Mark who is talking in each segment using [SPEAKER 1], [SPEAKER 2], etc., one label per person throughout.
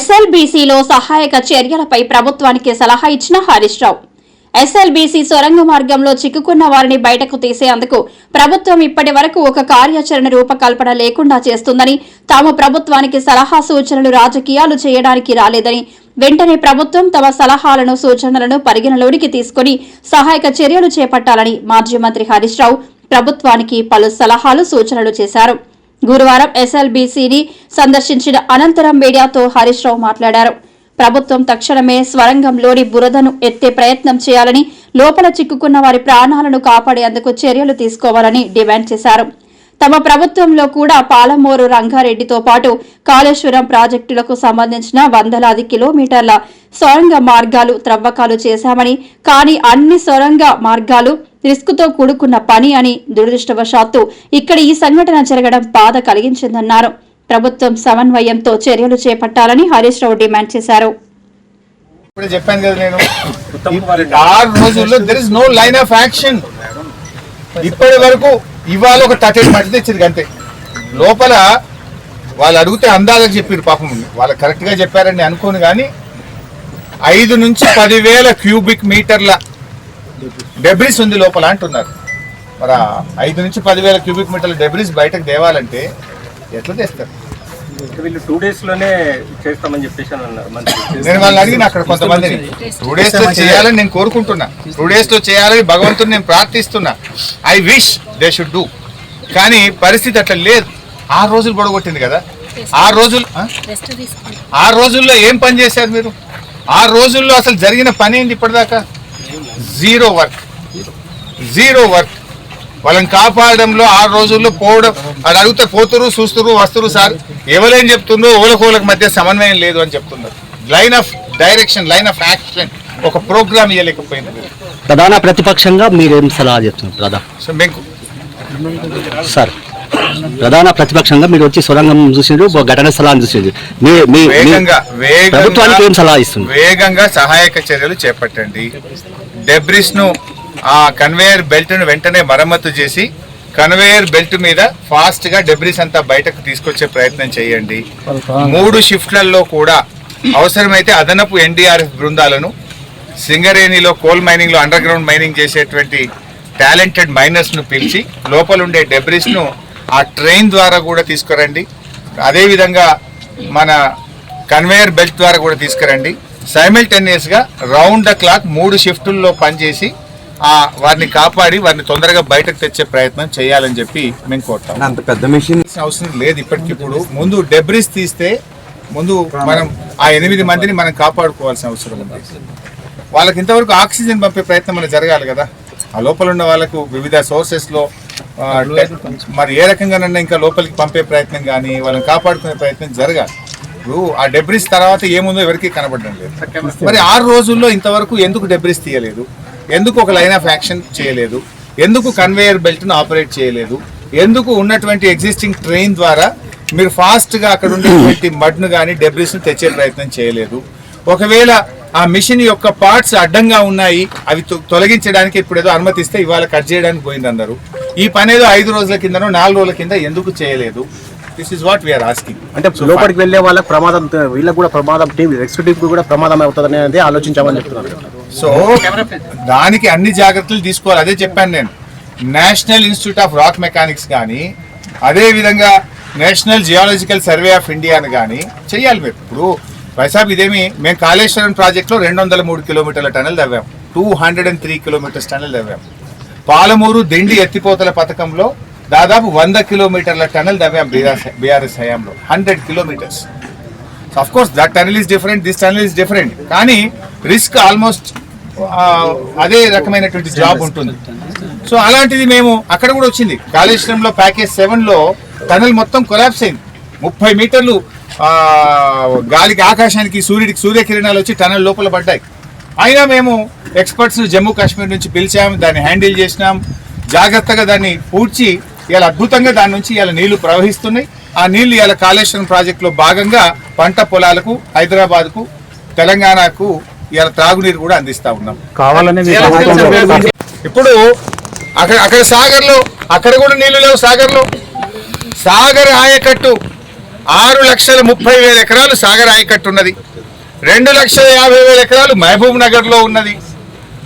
[SPEAKER 1] ఎస్ఎల్బీసీలో సహాయక చర్యలపై ప్రభుత్వానికి సలహా ఇచ్చిన హరీష్ రావు. ఎస్ఎల్బీసీ సొరంగ మార్గంలో చిక్కుకున్న వారిని బయటకు తీసేందుకు ప్రభుత్వం ఇప్పటి వరకు ఒక కార్యాచరణ రూపకల్పన లేకుండా చేస్తుందని, తాము ప్రభుత్వానికి సలహా సూచనలు రాజకీయాలు చేయడానికి రాలేదని, వెంటనే ప్రభుత్వం తమ సలహాలను సూచనలను పరిగణలోనికి తీసుకుని సహాయక చర్యలు చేపట్టాలని మాజీ మంత్రి హరీష్ రావు ప్రభుత్వానికి పలు సలహాలు సూచనలు చేశారు. గురువారం ఎస్ఎల్బీసీని సందర్శించిన అనంతరం మీడియాతో హరీష్ రావు మాట్లాడారు. ప్రభుత్వం తక్షణమే స్వరంగంలోని బురదను ఎత్తే ప్రయత్నం చేయాలని, లోపల చిక్కుకున్న వారి ప్రాణాలను కాపాడేందుకు చర్యలు తీసుకోవాలని డిమాండ్ చేశారు. తమ ప్రభుత్వంలో కూడా పాలమూరు రంగారెడ్డితో పాటు కాళేశ్వరం ప్రాజెక్టులకు సంబంధించిన వందలాది కిలోమీటర్ల సొరంగ మార్గాలు త్రవ్వకాలు చేశామని, కానీ అన్ని సొరంగ మార్గాలు రిస్కుతో కూడుకున్న పని అని, దురదృష్టవశాత్తు ఇక్కడ ఈ సంఘటన జరగడం బాధ కలిగించిందన్నారు. ప్రభుత్వం సమన్వయంతో చర్యలు చేపట్టాలని హరీష్ రావు డిమాండ్ చేశారు.
[SPEAKER 2] చెప్పాను కదా నేను, 6 రోజుల్లో there is no line of action. ఇప్పటి వరకు ఇవాళ ఒక టచ్ మట్టి తెచ్చింది అంతే. లోపల వాళ్ళు అడిగితే అందాలకు చెప్పారు, పాపం వాళ్ళు కరెక్ట్ గా చెప్పారని అనుకోను, కానీ 5 నుంచి 10,000 క్యూబిక్ మీటర్ల డెబ్రిస్ ఉంది లోపల అంటున్నారు. మరి 5 నుంచి 10,000 క్యూబిక్ మీటర్ల డెబ్రిస్ బయటకు తేవాలంటే ఎట్లా తెస్తారు?
[SPEAKER 3] వీళ్ళు 2 days లోనే చేస్తామని చెప్పేసి అన్నారు.
[SPEAKER 2] నేను వాళ్ళని అడిగిన అక్కడ కొంతమందిని 2 days లో చేయాలని నేను కోరుకుంటున్నా, 2 days లో చేయాలని భగవంతుని నేను ప్రార్థిస్తున్నా. I wish they should do. కానీ పరిస్థితి అట్లా లేదు. 6 రోజులు గొడగొట్టింది కదా. 6 రోజుల్లో ఏం పని చేశారు మీరు? 6 రోజుల్లో అసలు జరిగిన పని ఏంటి ఇప్పటిదాకా? Zero work. వాళ్ళని కాపాడడంలో 6 రోజుల్లో పోవడం, అది అడిగితే పోతురు చూస్తురు వస్తురు. సార్ ఎవరేం చెప్తుండ్రో ఓలకోలకు మధ్య సమన్వయం లేదు అని చెప్తున్నారు. Line of direction, line of action, ఒక ప్రోగ్రామ్ ఇవ్వలేకపోయింది.
[SPEAKER 4] ప్రధాన ప్రతిపక్షంగా మీరేం సలహా చెప్తున్నారు? సార్ ప్రధాన ప్రతిపక్షంగా మీరు వచ్చి సొరంగం చూసిండ్రు, ఘటన స్థలాన్ని చూసిండ్రు, ప్రభుత్వానికి ఏం సలహా ఇస్తుంది?
[SPEAKER 2] వేగంగా సహాయక చర్యలు చేపట్టండి. డెబ్రిస్ ను, ఆ కన్వేయర్ బెల్ట్ ను వెంటనే మరమ్మతు చేసి కన్వేయర్ బెల్ట్ మీద ఫాస్ట్ గా డెబ్రిస్ అంతా బయటకు తీసుకొచ్చే ప్రయత్నం చేయండి. 3 షిఫ్ట్లలో కూడా అవసరమైతే అదనపు ఎన్డీఆర్ఎఫ్ బృందాలను, సింగరేణిలో కోల్ మైనింగ్ లో అండర్ గ్రౌండ్ మైనింగ్ చేసేటువంటి టాలెంటెడ్ మైనర్స్ ను పిలిచి లోపల ఉండే డెబ్రిస్ ను ఆ ట్రైన్ ద్వారా కూడా తీసుకురండి. అదేవిధంగా మన కన్వేయర్ బెల్ట్ ద్వారా కూడా తీసుకురండి. సైమల్టేనియస్ గా రౌండ్ ద క్లాక్ 3 షిఫ్టుల్లో పనిచేసి వారిని కాపాడి వారిని తొందరగా బయటకు తెచ్చే ప్రయత్నం చేయాలని చెప్పి మేము కోరుతాం.
[SPEAKER 4] అంత పెద్ద మిషన్
[SPEAKER 2] అవసరం లేదు ఇప్పటికిప్పుడు. ముందు డెబ్రిస్ తీస్తే ముందు మనం ఆ 8 మందిని మనం కాపాడుకోవాల్సిన అవసరం ఉంది. వాళ్ళకి ఇంతవరకు ఆక్సిజన్ పంపే ప్రయత్నం మనకు జరగాలి కదా. ఆ లోపల ఉన్న వాళ్ళకు వివిధ సోర్సెస్ లో మరి ఏ రకంగానన్నా ఇంకా లోపలికి పంపే ప్రయత్నం కానీ వాళ్ళని కాపాడుకునే ప్రయత్నం జరగాలి. ఇప్పుడు ఆ డెబ్రిస్ తర్వాత ఏముందో ఎవరికి కనబడడం లేదు. మరి 6 రోజుల్లో ఇంతవరకు ఎందుకు డెబ్రిస్ తీయలేదు? ఎందుకు ఒక లైన్ ఆఫ్ యాక్షన్ చేయలేదు? ఎందుకు కన్వేయర్ బెల్ట్ ను ఆపరేట్ చేయలేదు? ఎందుకు ఉన్నటువంటి ఎగ్జిస్టింగ్ ట్రైన్ ద్వారా మీరు ఫాస్ట్ గా అక్కడ ఉండేటువంటి మడ్ ను కానీ డెబ్రిస్ ను తెచ్చే ప్రయత్నం చేయలేదు? ఒకవేళ ఆ మిషన్ యొక్క పార్ట్స్ అడ్డంగా ఉన్నాయి, అవి తొలగించడానికి ఇప్పుడు ఏదో అనుమతిస్తే ఇవాళ కట్ చేయడానికి పోయిందన్నారు. ఈ పని ఏదో 5 రోజుల కిందనో 4 రోజుల కింద ఎందుకు చేయలేదు? This is what we're asking.
[SPEAKER 3] అంటే లోపలికి వెళ్ళే వాళ్ళకి ప్రమాదం, వీళ్ళకి కూడా ప్రమాదం, ఎక్స్క్యూటివ్ కు కూడా ప్రమాదం అవుతుంది అనేది ఆలోచించామని చెప్తున్నారు.
[SPEAKER 2] సో దానికి అన్ని జాగ్రత్తలు తీసుకోవాలి. అదే చెప్పాను నేను. National institute of rock mechanics కానీ, అదేవిధంగా నేషనల్ జియాలజికల్ సర్వే ఆఫ్ ఇండియాని కానీ చెయ్యాలి మీరు. ఇప్పుడు వైసాబ్ ఇదేమి, మేము కాళేశ్వరం ప్రాజెక్టులో 203 కిలోమీటర్ల టనల్ తవ్వాం, 203 కిలోమీటర్స్ టనల్ తవ్వాం. పాలమూరు దిండి ఎత్తిపోతల పథకంలో దాదాపు 100 కిలోమీటర్ల టనల్ తవ్వాం బీఆర్ఎస్ హయాంలో, 100 kilometres. Of course that tunnel is different, this tunnel is different, కానీ రిస్క్ ఆల్మోస్ట్ అదే రకమైనటువంటి జాబ్ ఉంటుంది. సో అలాంటిది మేము అక్కడ కూడా వచ్చింది. కాళేశ్వరంలో ప్యాకేజ్ 7లో టనల్ మొత్తం కొలాప్స్ అయింది. 30 మీటర్లు గాలికి, ఆకాశానికి, సూర్యకిరణాలు వచ్చి టనల్ లోపల పడ్డాయి. అయినా మేము ఎక్స్పర్ట్స్ జమ్మూ కాశ్మీర్ నుంచి పిలిచాం, దాన్ని హ్యాండిల్ చేసినాం, జాగ్రత్తగా దాన్ని పూడ్చి ఇలా అద్భుతంగా దాని నుంచి ఇలా నీళ్లు ప్రవహిస్తున్నాయి. ఆ నీళ్లు ఇలా కాళేశ్వరం ప్రాజెక్టులో భాగంగా పంట పొలాలకు, హైదరాబాద్కు, తెలంగాణకు ఇలా త్రాగునీరు కూడా అందిస్తా ఉన్నాం. ఇప్పుడు అక్కడ సాగర్లో, అక్కడ కూడా నీళ్లు లేవు. సాగర్ ఆయకట్టు 6,30,000 ఎకరాలు సాగర్ ఆయకట్టు ఉన్నది, 2,50,000 ఎకరాలు మహబూబ్ నగర్లో ఉన్నది,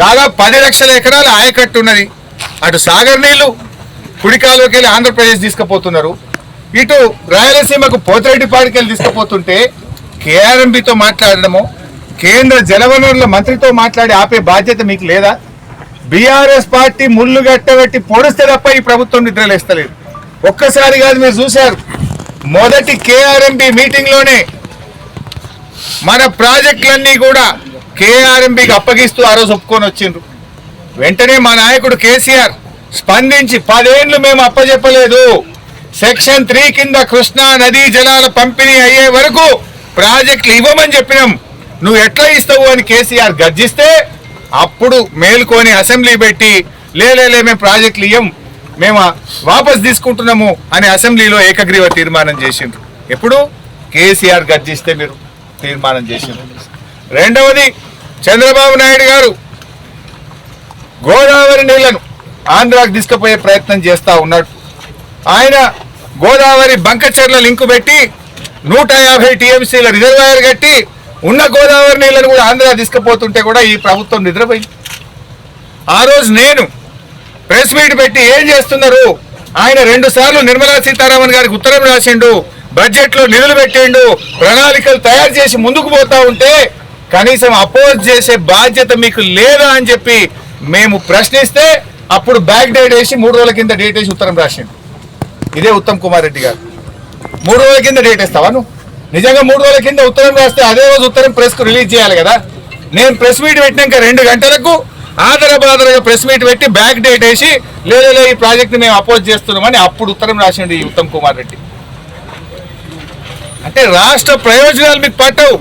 [SPEAKER 2] దాదాపు 10 లక్షల ఎకరాల ఆయకట్టు ఉన్నది. అటు సాగర్ నీళ్లు కుడికాలువకి వెళ్ళి ఆంధ్రప్రదేశ్ తీసుకుపోతున్నారు, ఇటు రాయలసీమకు పోతిరెడ్డిపాడికి వెళ్ళి తీసుకుపోతుంటే కేఆర్ఎంబితో మాట్లాడడము, కేంద్ర జలవనరుల మంత్రితో మాట్లాడి ఆపే బాధ్యత మీకు లేదా? బీఆర్ఎస్ పార్టీ ముళ్ళు గట్టబెట్టి పొడిస్తే తప్ప ఈ ప్రభుత్వం నిద్రలేస్తలేదు. ఒక్కసారి కాదు, మీరు చూశారు మొదటి కేఆర్ఎంబి మీటింగ్ లోనే మన ప్రాజెక్టులన్నీ కూడా కేఆర్ఎంబికి అప్పగిస్తూ ఆ రోజు ఒప్పుకొని వచ్చిండ్రు. వెంటనే మా నాయకుడు కేసీఆర్ స్పందించి 10 ఏళ్లు మేము అప్పచెప్పలేదు, సెక్షన్ 3 కింద కృష్ణా నదీ జలాల పంపిణీ అయ్యే వరకు ప్రాజెక్టులు ఇవ్వమని చెప్పినాం, నువ్వు ఎట్లా ఇస్తావు అని కేసీఆర్ గర్జిస్తే అప్పుడు మేల్కొని అసెంబ్లీ పెట్టి లేలే మేము ప్రాజెక్టులు ఇవ్వం, మేము వాపస్ తీసుకుంటున్నాము అని అసెంబ్లీలో ఏకగ్రీవ తీర్మానం చేసిండ్రు. ఎప్పుడు కేసీఆర్ గర్జిస్తే మీరు తీర్మానం చేసిండ్రు. రెండవది, చంద్రబాబు నాయుడు గారు గోదావరి నీళ్లను ఆంధ్రాకు తీసుకుపోయే ప్రయత్నం చేస్తా ఉన్నాడు. ఆయన గోదావరి బంకచెర్ల లింకు పెట్టి 150 టీఎంసీల రిజర్వాయర్ కట్టి ఉన్న గోదావరి నీళ్లను కూడా ఆంధ్ర తీసుకుపోతుంటే కూడా ఈ ప్రభుత్వం నిద్రపోయింది. ఆ రోజు నేను ప్రెస్ మీట్ పెట్టి ఏం చేస్తున్నారు, ఆయన 2 సార్లు నిర్మలా సీతారామన్ గారికి ఉత్తరం రాసిండు, బడ్జెట్ లో నిధులు పెట్టిండు, ప్రణాళికలు తయారు చేసి ముందుకు పోతా ఉంటే కనీసం అపోజ్ చేసే బాధ్యత మీకు లేదా అని చెప్పి మేము ప్రశ్నిస్తే అప్పుడు బ్యాక్ డేట్ వేసి 3 రోజుల కింద డేట్ వేసి ఉత్తరం రాసిండు. ఇదే ఉత్తమ్ కుమార్ రెడ్డి గారు. 3 రోజుల కింద డేట్ వేస్తావా నువ్వు? నిజంగా 3 రోజుల కింద ఉత్తరం రాస్తే అదే రోజు ఉత్తరం ప్రెస్ కు రిలీజ్ చేయాలి కదా. నేను ప్రెస్ మీట్ పెట్టినాక 2 గంటలకు ఆదరబాదరగా ప్రెస్ మీట్ పెట్టి బ్యాక్ డేట్ వేసి లేదా ఈ ప్రాజెక్ట్ మేము అపోజ్ చేస్తున్నామని అప్పుడు ఉత్తరం రాసిండు ఈ ఉత్తమ్ కుమార్ రెడ్డి. అంటే రాష్ట్ర ప్రయోజనాలు మీకు పట్టవు,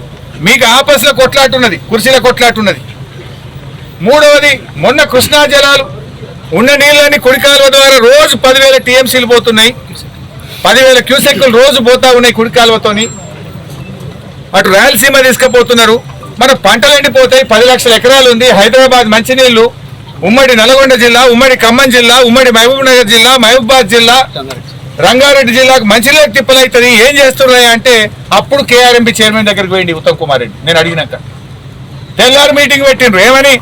[SPEAKER 2] మీకు ఆపస్ల కొట్లాటున్నది, కుర్చీల కొట్లాటున్నది. మూడవది, మొన్న కృష్ణా జలాలు ఉన్న నీళ్ళని కుడికాలువ ద్వారా రోజు 10,000 టీఎంసీలు పోతున్నాయి, 10,000 క్యూసెక్లు రోజు పోతా ఉన్నాయి కుడికాలువతోని. అటు రాయలసీమ తీసుకుపోతున్నారు, మన పంటలు ఎండిపోతాయి. 10 లక్షల ఎకరాలు ఉంది. హైదరాబాద్ మంచినీళ్లు, ఉమ్మడి నల్గొండ జిల్లా, ఉమ్మడి ఖమ్మం జిల్లా, ఉమ్మడి మహబూబ్ నగర్ జిల్లా, మహబూబాద్ జిల్లా, రంగారెడ్డి జిల్లాకు మంచినీళ్ళకి తిప్పలవుతుంది. ఏం చేస్తున్నాయి అంటే అప్పుడు కేఆర్ఎంబి చైర్మన్ దగ్గరికి పోయింది ఉత్తమ్ కుమార్ రెడ్డి. నేను అడిగినాక తెల్లారు మీటింగ్ పెట్టిండ్రు, ఏమని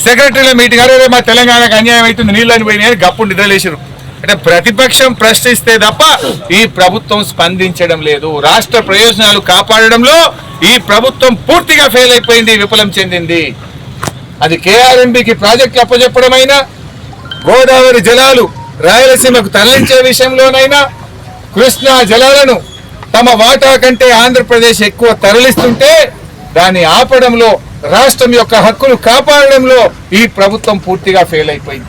[SPEAKER 2] సెక్రటరీల మీటింగ్, అరే మా తెలంగాణకు అన్యాయం అవుతుంది నీళ్ళని పోయినాయి గప్పుడు నిద్రలేసారు. అంటే ప్రతిపక్షం ప్రశ్నిస్తే తప్ప ఈ ప్రభుత్వం స్పందించడం లేదు. రాష్ట్ర ప్రయోజనాలు కాపాడడంలో ఈ ప్రభుత్వం పూర్తిగా ఫెయిల్ అయిపోయింది, విఫలం చెందింది. అది కేఆర్ఎంబికి ప్రాజెక్టులు అప్పచెప్పడమైనా, గోదావరి జలాలు రాయలసీమకు తరలించే విషయంలోనైనా, కృష్ణా జలాలను తమ వాటా కంటే ఆంధ్రప్రదేశ్ ఎక్కువ తరలిస్తుంటే దాన్ని ఆపడంలో, రాష్ట్రం యొక్క హక్కులు కాపాడడంలో ఈ ప్రభుత్వం పూర్తిగా ఫెయిల్ అయిపోయింది.